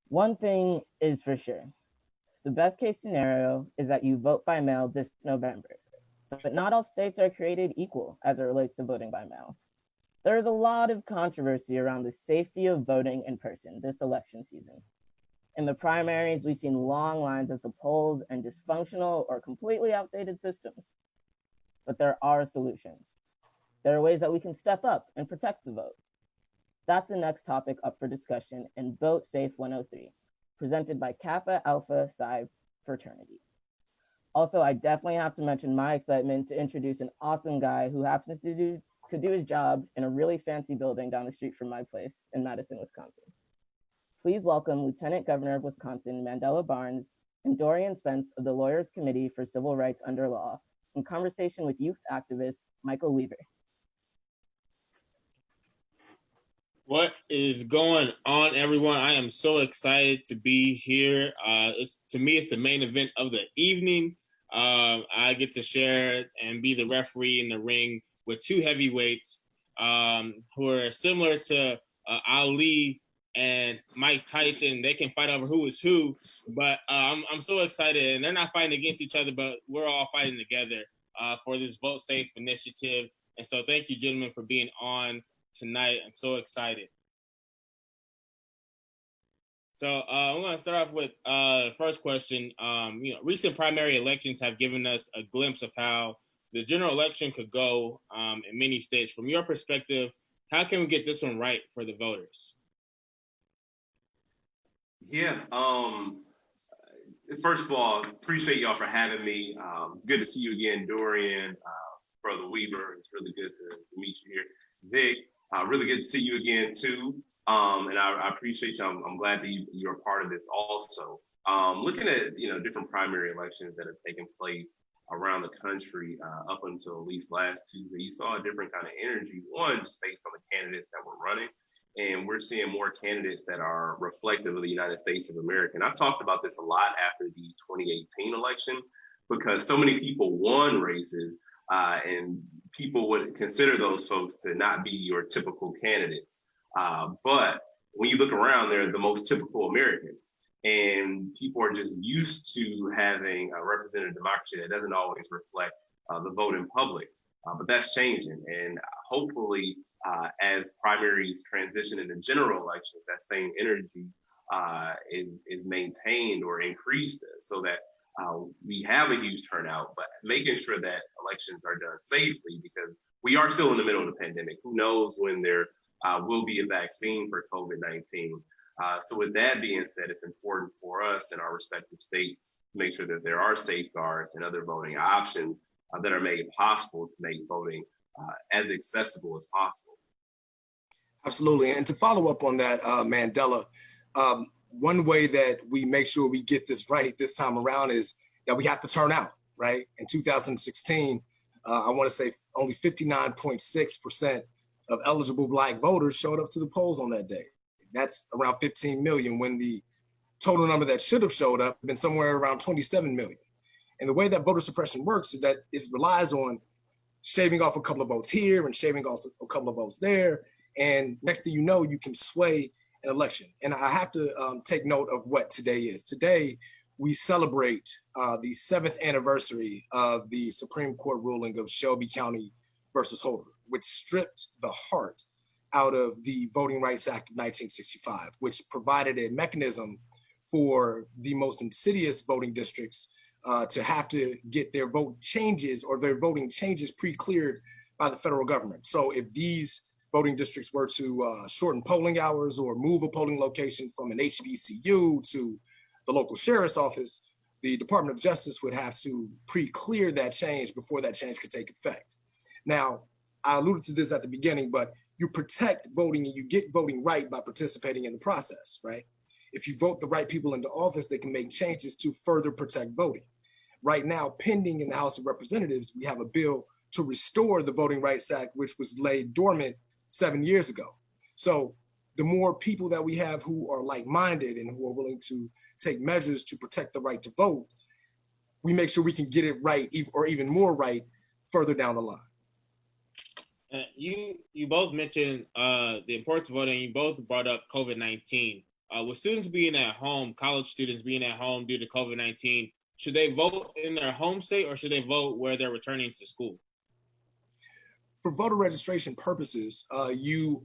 One thing is for sure. The best case scenario is that you vote by mail this November, but not all states are created equal as it relates to voting by mail. There is a lot of controversy around the safety of voting in person this election season. In the primaries, we've seen long lines at the polls and dysfunctional or completely outdated systems. But there are solutions. There are ways that we can step up and protect the vote. That's the next topic up for discussion in Vote Safe 103, presented by Kappa Alpha Psi Fraternity. Also, I definitely have to mention my excitement to introduce an awesome guy who happens to do his job in a really fancy building down the street from my place in Madison, Wisconsin. Please welcome Lieutenant Governor of Wisconsin, Mandela Barnes, and Dorian Spence of the Lawyers Committee for Civil Rights Under Law, in conversation with youth activist Michael Weaver. What is going on, everyone? I am so excited to be here. To me, it's the main event of the evening. I get to share and be the referee in the ring with two heavyweights who are similar to Ali and Mike Tyson. They can fight over who is who, but I'm so excited. And they're not fighting against each other, but we're all fighting together for this Vote Safe initiative. And so thank you, gentlemen, for being on tonight. I'm so excited. So I'm going to start off with the first question. Recent primary elections have given us a glimpse of how the general election could go in many states. From your perspective, how can we get this one right for the voters? Yeah. First of all, appreciate y'all for having me. It's good to see you again, Dorian, Brother Weaver. It's really good to meet you here. Vic, really good to see you again too. And I appreciate you. I'm glad that you're a part of this also. Looking at different primary elections that have taken place around the country up until at least last Tuesday, you saw a different kind of energy. One, just based on the candidates that were running. And we're seeing more candidates that are reflective of the United States of America. And I talked about this a lot after the 2018 election, because so many people won races and people would consider those folks to not be your typical candidates. But when you look around, they're the most typical Americans. And people are just used to having a representative democracy that doesn't always reflect the vote in public. But that's changing. And hopefully, as primaries transition into general elections, that same energy is maintained or increased so that we have a huge turnout, but making sure that elections are done safely, because we are still in the middle of the pandemic. Who knows when there will be a vaccine for COVID-19. So with that being said, it's important for us in our respective states to make sure that there are safeguards and other voting options that are made possible to make voting as accessible as possible. Absolutely. And to follow up on that, Mandela, one way that we make sure we get this right this time around is that we have to turn out, right? In 2016, I want to say only 59.6% of eligible Black voters showed up to the polls on that day. That's around 15 million, when the total number that should have showed up been somewhere around 27 million. And the way that voter suppression works is that it relies on shaving off a couple of votes here and shaving off a couple of votes there. And next thing you know, you can sway an election. And I have to take note of what today is. Today, we celebrate the 7th anniversary of the Supreme Court ruling of Shelby County versus Holder, which stripped the heart out of the Voting Rights Act of 1965, which provided a mechanism for the most insidious voting districts to have to get their vote changes or their voting changes pre-cleared by the federal government. So if these voting districts were to shorten polling hours or move a polling location from an HBCU to the local sheriff's office, the Department of Justice would have to pre-clear that change before that change could take effect. Now, I alluded to this at the beginning, but you protect voting and you get voting right by participating in the process, right? If you vote the right people into office, they can make changes to further protect voting. Right now, pending in the House of Representatives, we have a bill to restore the Voting Rights Act, which was laid dormant 7 years ago. So the more people that we have who are like-minded and who are willing to take measures to protect the right to vote, we make sure we can get it right, or even more right, further down the line. You both mentioned the importance of voting. You both brought up COVID-19. with students being at home, college students being at home due to COVID-19, should they vote in their home state or should they vote where they're returning to school? For voter registration purposes, you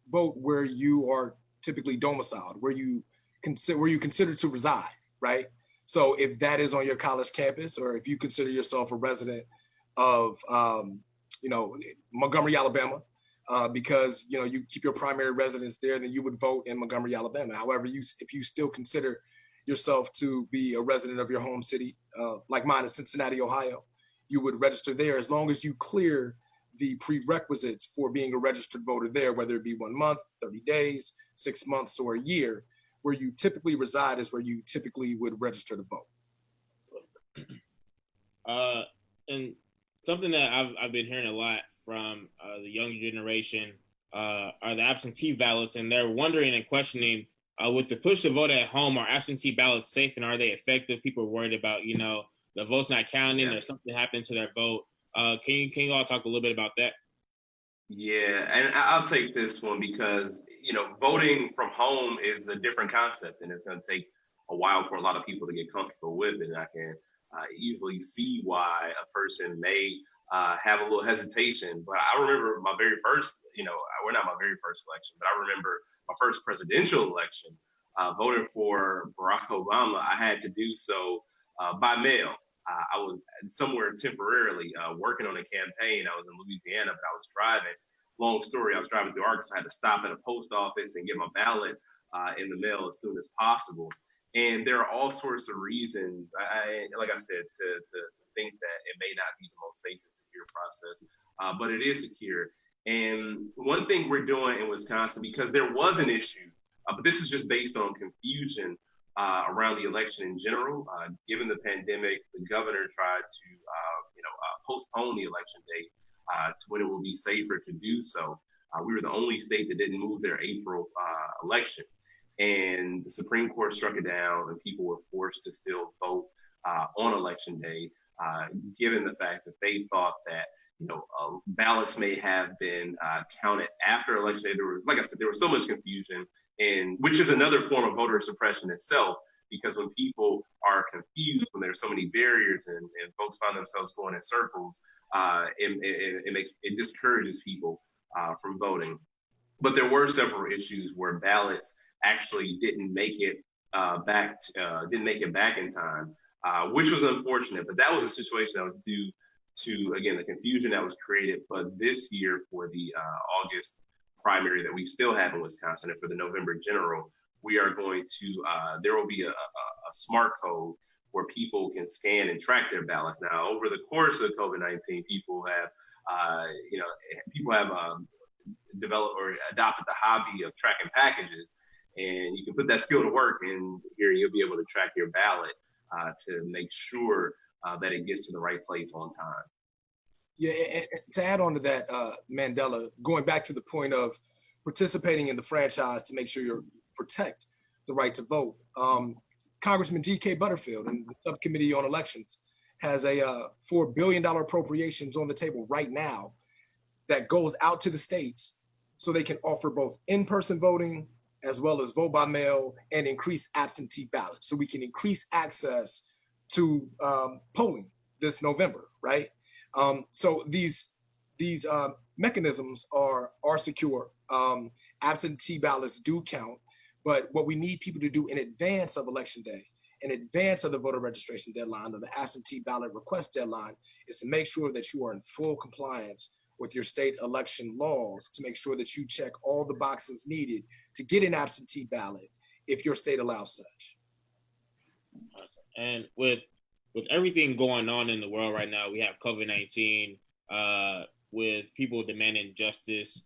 vote where you are typically domiciled, where you consider to reside, right? So if that is on your college campus, or if you consider yourself a resident of, Montgomery, Alabama, because you keep your primary residence there, then you would vote in Montgomery, Alabama. However, if you still consider yourself to be a resident of your home city, like mine in Cincinnati, Ohio, you would register there as long as you clear the prerequisites for being a registered voter there, whether it be 1 month, 30 days, 6 months, or a year. Where you typically reside is where you typically would register to vote. And something that I've been hearing a lot from the younger generation are the absentee ballots, and they're wondering and questioning, with the push to vote at home, are absentee ballots safe and are they effective? People are worried about, the votes not counting or something happened to their vote. Can you all talk a little bit about that? Yeah, and I'll take this one because, voting from home is a different concept and it's going to take a while for a lot of people to get comfortable with it. And I can easily see why a person may have a little hesitation. But I remember my very first, we're not my very first election, but I remember my first presidential election, voting for Barack Obama. I had to do so by mail. I was somewhere temporarily working on a campaign. I was in Louisiana, but I was driving. Long story, I was driving through Arkansas. I had to stop at a post office and get my ballot in the mail as soon as possible. And there are all sorts of reasons, like I said, to think that it may not be the most safe and secure process, but it is secure. And one thing we're doing in Wisconsin, because there was an issue, but this is just based on confusion around the election in general. Given the pandemic, the governor tried to, postpone the election date to when it will be safer to do so. We were the only state that didn't move their April election, and the Supreme Court struck it down, and people were forced to still vote on election day, given the fact that they thought that ballots may have been counted after election day. There was, like I said, there was so much confusion, and which is another form of voter suppression itself, because when people are confused, when there's so many barriers and folks find themselves going in circles, it discourages people from voting. But there were several issues where ballots actually didn't make it back in time, which was unfortunate. But that was a situation that was due to, again, the confusion that was created. But this year, for the August primary that we still have in Wisconsin, and for the November general, we are going to, there will be a smart code where people can scan and track their ballots. Now, over the course of COVID-19, people have developed or adopted the hobby of tracking packages, and you can put that skill to work, and here you'll be able to track your ballot to make sure that it gets to the right place on time. Yeah, and to add on to that, Mandela, going back to the point of participating in the franchise to make sure you protect the right to vote, Congressman G.K. Butterfield and the Subcommittee on Elections has a $4 billion appropriations on the table right now that goes out to the states so they can offer both in-person voting as well as vote by mail and increase absentee ballots, so we can increase access to polling this November, right? So these mechanisms are secure. Absentee ballots do count, but what we need people to do in advance of election day, in advance of the voter registration deadline or the absentee ballot request deadline, is to make sure that you are in full compliance with your state election laws, to make sure that you check all the boxes needed to get an absentee ballot if your state allows such. And with everything going on in the world right now, we have COVID-19, with people demanding justice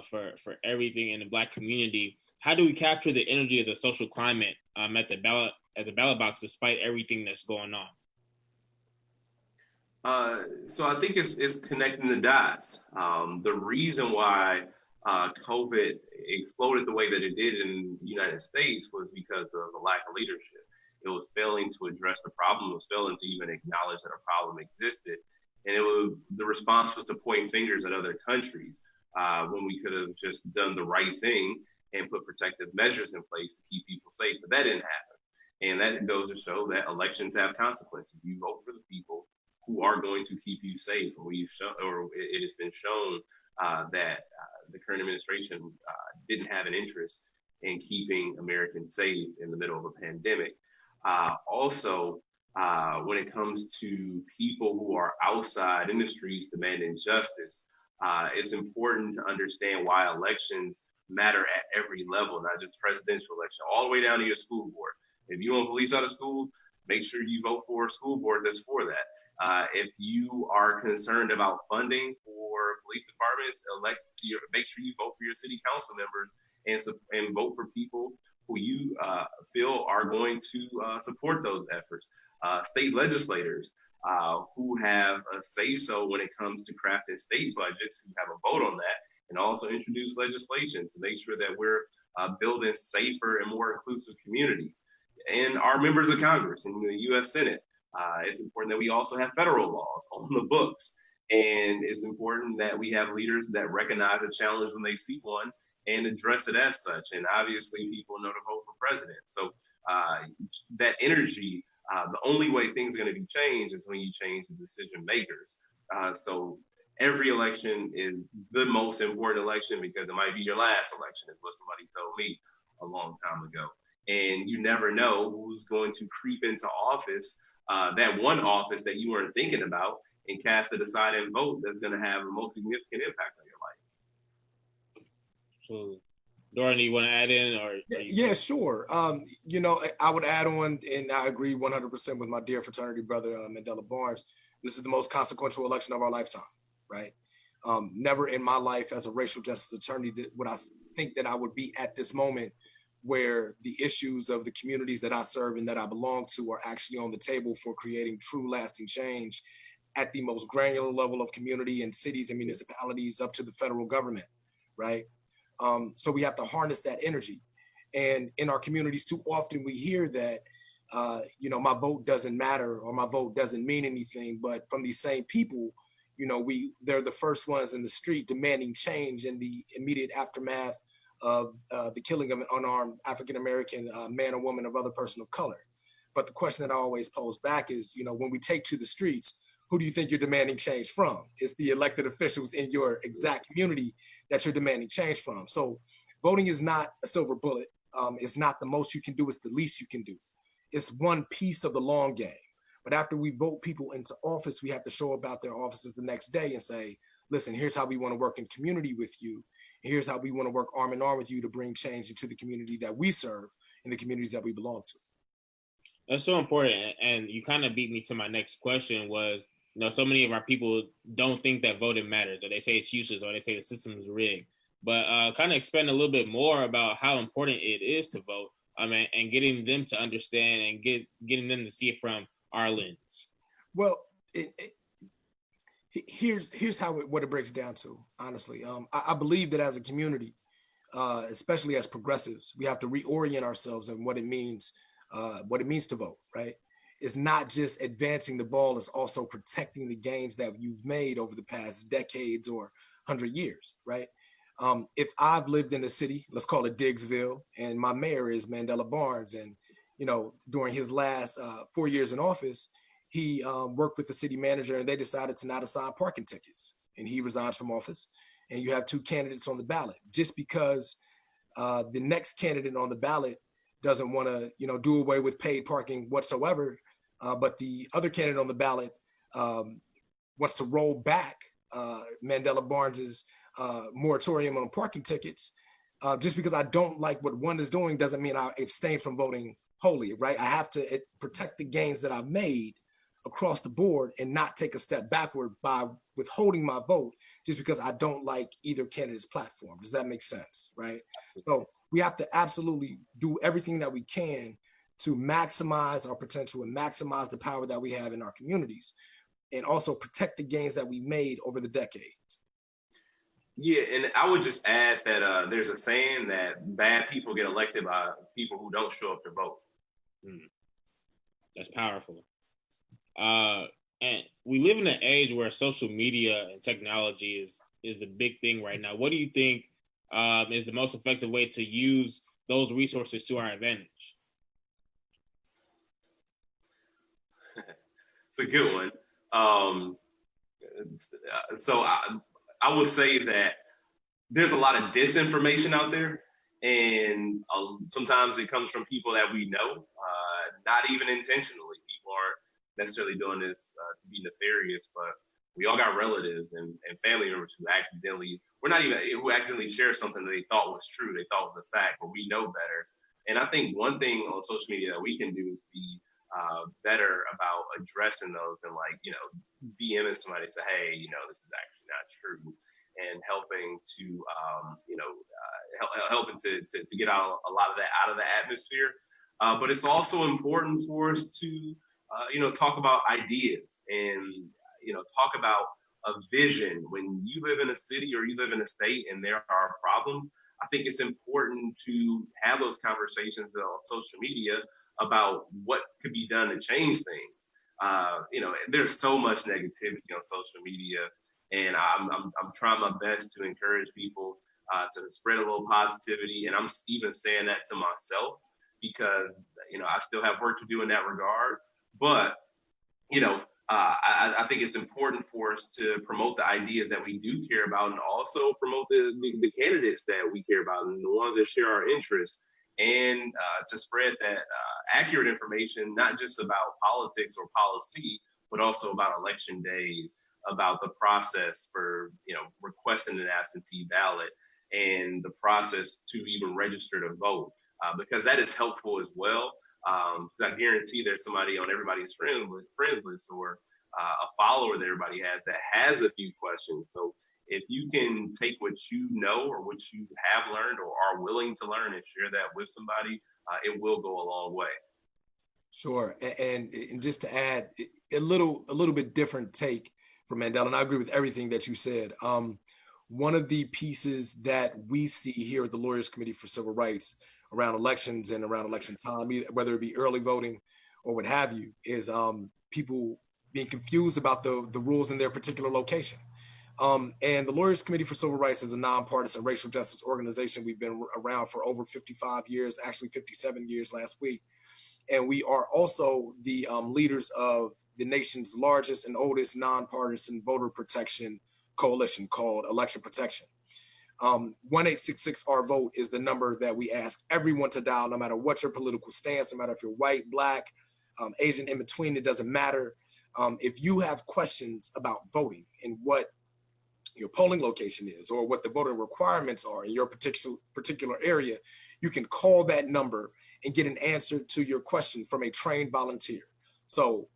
for everything in the Black community. How do we capture the energy of the social climate at the ballot box, despite everything that's going on? So I think it's connecting the dots. The reason why COVID exploded the way that it did in the United States was because of the lack of leadership. It was failing to address the problem. It was failing to even acknowledge that a problem existed. And the response was to point fingers at other countries when we could have just done the right thing and put protective measures in place to keep people safe, but that didn't happen. And that goes to show that elections have consequences. You vote for the people who are going to keep you safe. And it has been shown that the current administration didn't have an interest in keeping Americans safe in the middle of a pandemic. Also, when it comes to people who are outside in the streets demanding justice, it's important to understand why elections matter at every level, not just presidential election, all the way down to your school board. If you want police out of schools, make sure you vote for a school board that's for that. If you are concerned about funding for police departments, make sure you vote for your city council members and vote for people who you feel are going to support those efforts. State legislators who have a say-so when it comes to crafting state budgets, who have a vote on that, and also introduce legislation to make sure that we're building safer and more inclusive communities. And our members of Congress and the U.S. Senate, it's important that we also have federal laws on the books. And it's important that we have leaders that recognize a challenge when they see one and address it as such. And obviously, people know to vote for president. So that energy, the only way things are going to be changed is when you change the decision makers. So every election is the most important election because it might be your last election, is what somebody told me a long time ago. And you never know who's going to creep into office, that one office that you weren't thinking about, and cast a deciding vote that's going to have the most significant impact on your life. So, Dorian, you want to add in? Yeah, sure. I would add on, and I agree 100% with my dear fraternity brother, Mandela Barnes. This is the most consequential election of our lifetime, right? Never in my life as a racial justice attorney would I think that I would be at this moment where the issues of the communities that I serve and that I belong to are actually on the table for creating true lasting change at the most granular level of community and cities and municipalities up to the federal government, right? So we have to harness that energy. And in our communities, too often we hear that, my vote doesn't matter or my vote doesn't mean anything. But from these same people, they're the first ones in the street demanding change in the immediate aftermath of the killing of an unarmed African-American man or woman of other person of color. But the question that I always pose back is, when we take to the streets, who do you think you're demanding change from? It's the elected officials in your exact community that you're demanding change from. So voting is not a silver bullet. It's not the most you can do, it's the least you can do. It's one piece of the long game. But after we vote people into office, we have to show about their offices the next day and say, listen, here's how we want to work in community with you. Here's how we want to work arm in arm with you to bring change into the community that we serve and the communities that we belong to. That's so important. And you kind of beat me to my next question was, so many of our people don't think that voting matters, or they say it's useless, or they say the system is rigged. But kind of expand a little bit more about how important it is to vote, and getting them to understand and getting them to see it from our lens. Well, here's what it breaks down to, honestly. I believe that as a community, especially as progressives, we have to reorient ourselves and what it means to vote, right? It's not just advancing the ball, it's also protecting the gains that you've made over the past decades or 100 years, right? If I've lived in a city, let's call it Diggsville, and my mayor is Mandela Barnes, and during his last 4 years in office, he worked with the city manager and they decided to not assign parking tickets, and he resigns from office. And you have two candidates on the ballot. Just because the next candidate on the ballot doesn't want to, do away with paid parking whatsoever, but the other candidate on the ballot wants to roll back Mandela Barnes's moratorium on parking tickets. Just because I don't like what one is doing doesn't mean I abstain from voting wholly, right? I have to protect the gains that I've made across the board and not take a step backward by withholding my vote just because I don't like either candidate's platform. Does that make sense, right? So we have to absolutely do everything that we can to maximize our potential and maximize the power that we have in our communities, and also protect the gains that we made over the decades. Yeah, and I would just add that there's a saying that bad people get elected by people who don't show up to vote. That's powerful. And we live in an age where social media and technology is the big thing right now. What do you think is the most effective way to use those resources to our advantage? It's a good one. So I will say that there's a lot of disinformation out there, and sometimes it comes from people that we know, not even intentionally. People aren't necessarily doing this to be nefarious, but we all got relatives and family members who accidentally share something that they thought was true, they thought was a fact, but we know better. And I think one thing on social media that we can do is be better about addressing those and, like, you know, DMing somebody and say, hey, you know, this is actually not true, and helping to helping to get out a lot of that out of the atmosphere. But it's also important for us to talk about ideas and talk about a vision. When you live in a city or you live in a state and there are problems, I think it's important to have those conversations on social media about what could be done to change things. There's so much negativity on social media, and I'm trying my best to encourage people to spread a little positivity. And I'm even saying that to myself because I still have work to do in that regard. But I think it's important for us to promote the ideas that we do care about, and also promote the candidates that we care about and the ones that share our interests, and to spread that accurate information, not just about politics or policy, but also about election days, about the process for requesting an absentee ballot, and the process to even register to vote, because that is helpful as well. I guarantee there's somebody on everybody's friends list or a follower that everybody has a few questions. So if you can take what you know or what you have learned or are willing to learn and share that with somebody, it will go a long way. Sure, and just to add a little bit different take from Mandela, and I agree with everything that you said. One of the pieces that we see here at the Lawyers Committee for Civil Rights around elections and around election time, whether it be early voting or what have you, is people being confused about the rules in their particular location. And the Lawyers Committee for Civil Rights is a nonpartisan racial justice organization. We've been around for over 55 years, actually 57 years last week. And we are also the leaders of the nation's largest and oldest nonpartisan voter protection coalition called Election Protection. 1-866-R-VOTE is the number that we ask everyone to dial, no matter what your political stance, no matter if you're white, black, Asian, in between, it doesn't matter. If you have questions about voting and what your polling location is or what the voting requirements are in your particular area, you can call that number and get an answer to your question from a trained volunteer. So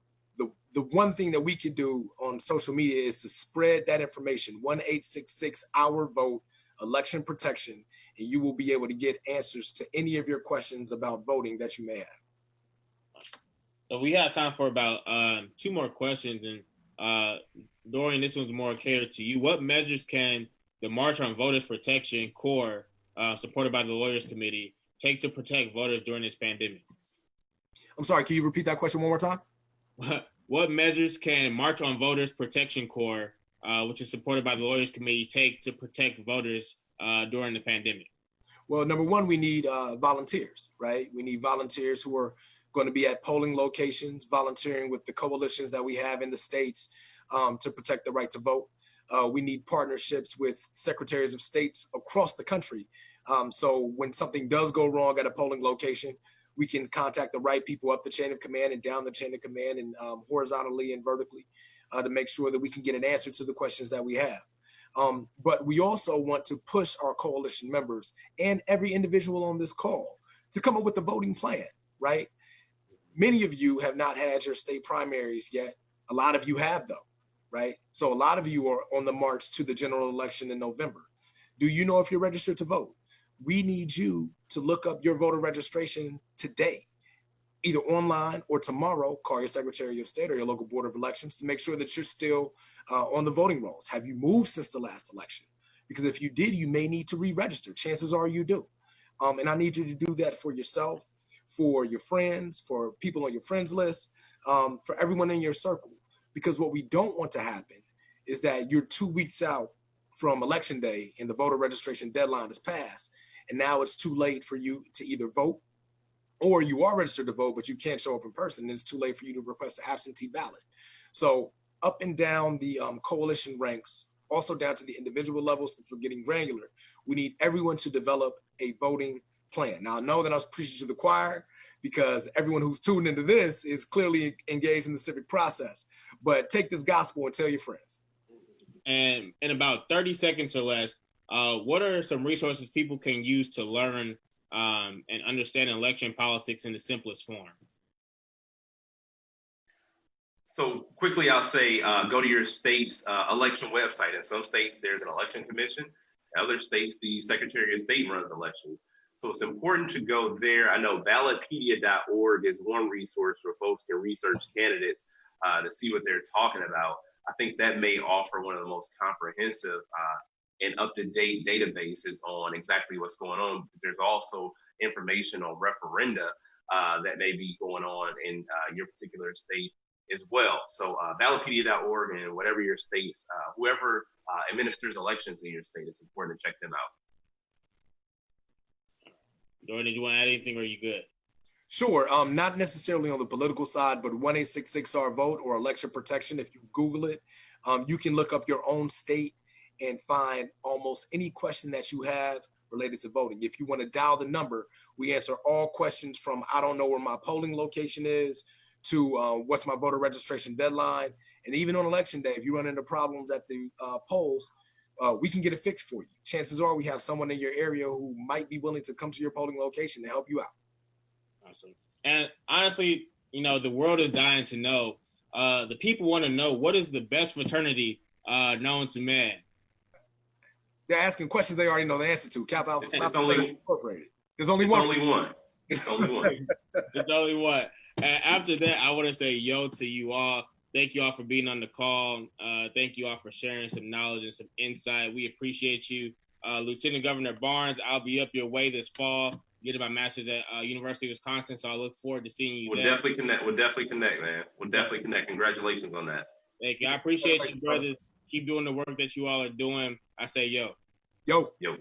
the one thing that we could do on social media is to spread that information, 1-866-OUR-VOTE, election protection, and you will be able to get answers to any of your questions about voting that you may have. So we have time for about 2 more questions. And Dorian, this one's more catered to you. What measures can the March on Voters Protection Corps, supported by the Lawyers Committee, take to protect voters during this pandemic? I'm sorry, can you repeat that question one more time? What measures can March on Voters Protection Corps, which is supported by the Lawyers Committee, take to protect voters during the pandemic? Well, number one, we need volunteers, right? We need volunteers who are going to be at polling locations, volunteering with the coalitions that we have in the states to protect the right to vote. We need partnerships with secretaries of states across the country. So when something does go wrong at a polling location, we can contact the right people up the chain of command and down the chain of command and horizontally and vertically to make sure that we can get an answer to the questions that we have. But we also want to push our coalition members and every individual on this call to come up with a voting plan, right? Many of you have not had your state primaries yet. A lot of you have, though, right? So a lot of you are on the march to the general election in November. Do you know if you're registered to vote? We need you to look up your voter registration today, either online or tomorrow. Call your Secretary of State or your local Board of Elections to make sure that you're still on the voting rolls. Have you moved since the last election? Because if you did, you may need to re-register. Chances are you do. And I need you to do that for yourself, for your friends, for people on your friends list, for everyone in your circle. Because what we don't want to happen is that you're 2 weeks out from election day and the voter registration deadline is passed, and now it's too late for you to either vote, or you are registered to vote, but you can't show up in person, and it's too late for you to request an absentee ballot. So up and down the coalition ranks, also down to the individual level, since we're getting granular, we need everyone to develop a voting plan. Now, I know that I was preaching to the choir because everyone who's tuned into this is clearly engaged in the civic process, but take this gospel and tell your friends. And in about 30 seconds or less, what are some resources people can use to learn and understand election politics in the simplest form? So quickly, I'll say go to your state's election website. In some states, there's an election commission. In other states, the Secretary of State runs elections. So it's important to go there. I know ballotpedia.org is one resource where folks can research candidates to see what they're talking about. I think that may offer one of the most comprehensive and up-to-date databases on exactly what's going on. There's also information on referenda that may be going on in your particular state as well. So ballotpedia.org, and whatever your state's, whoever administers elections in your state, it's important to check them out. Dorian, did you want to add anything, or are you good? Sure, not necessarily on the political side, but 1-866-R-VOTE or election protection. If you Google it, you can look up your own state and find almost any question that you have related to voting. If you want to dial the number, we answer all questions from I don't know where my polling location is to what's my voter registration deadline. And even on election day, if you run into problems at the polls, we can get it fixed for you. Chances are we have someone in your area who might be willing to come to your polling location to help you out. Awesome. And honestly, the world is dying to know. The people want to know, what is the best fraternity known to man? They're asking questions they already know the answer to. Kappa Alpha Psi Fraternity Incorporated. There's only one. It's only one. There's only one. And after that, I want to say yo to you all. Thank you all for being on the call. Thank you all for sharing some knowledge and some insight. We appreciate you. Lieutenant Governor Barnes, I'll be up your way this fall, getting my master's at University of Wisconsin, so I look forward to seeing you there. We'll definitely connect, man. We'll definitely connect. Congratulations on that. Thank you. I appreciate you, brothers. Keep doing the work that you all are doing. I say yo. Yo. Yo.